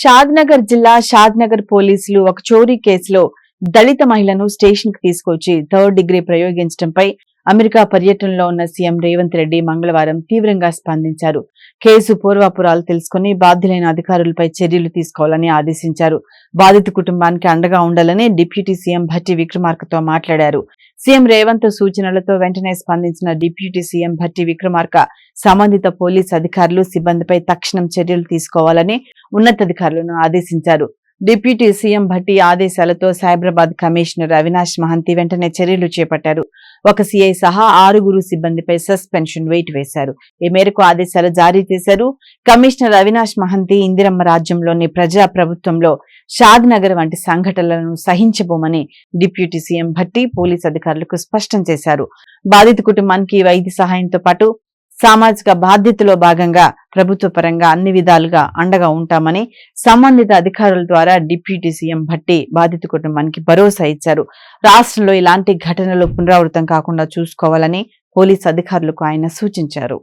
షాద్నగర్ జిల్లా షాద్నగర్ పోలీసులు ఒక చోరీ కేసులో దళిత మహిళను స్టేషన్ కు తీసుకొచ్చి థర్డ్ డిగ్రీ ప్రయోగించడంపై అమెరికా పర్యటనలో ఉన్న సీఎం రేవంత్ రెడ్డి మంగళవారం తీవ్రంగా స్పందించారు. కేసు పూర్వాపురాలు తెలుసుకుని బాధ్యులైన అధికారులపై చర్యలు తీసుకోవాలని ఆదేశించారు. బాధిత కుటుంబానికి అండగా ఉండాలని డిప్యూటీ సీఎం భట్టి విక్రమార్కతో మాట్లాడారు. సీఎం రేవంత్ సూచనలతో వెంటనే స్పందించిన డిప్యూటీ సీఎం భట్టి విక్రమార్క సంబంధిత పోలీసు అధికారులు సిబ్బందిపై తక్షణం చర్యలు తీసుకోవాలని ఉన్నతాధికారులను ఆదేశించారు. డిప్యూటీ సీఎం భట్టి ఆదేశాలతో సైబరాబాద్ కమిషనర్ అవినాష్ మహంతి వెంటనే చర్యలు చేపట్టారు. ఒక సీఐ సహా 6 సిబ్బందిపై సస్పెన్షన్ వేటు వేశారు. ఈ మేరకు ఆదేశాలు జారీ చేశారు. కమిషనర్ అవినాష్ మహంతి ఇందిరమ్మ రాజ్యంలోని ప్రజా ప్రభుత్వంలో షాద్నగర్ వంటి సంఘటనలను సహించబోమని డిప్యూటీ సీఎం భట్టి పోలీసు అధికారులకు స్పష్టం చేశారు. బాధిత కుటుంబానికి వైద్య సహాయంతో పాటు సామాజిక బాధ్యతలో భాగంగా ప్రభుత్వ పరంగా అన్ని విధాలుగా అండగా ఉంటామని సంబంధిత అధికారుల ద్వారా డిప్యూటీ సీఎం భట్టి బాధిత కుటుంబానికి భరోసా ఇచ్చారు. రాష్ట్రంలో ఇలాంటి ఘటనలు పునరావృతం కాకుండా చూసుకోవాలని పోలీసు అధికారులకు ఆయన సూచించారు.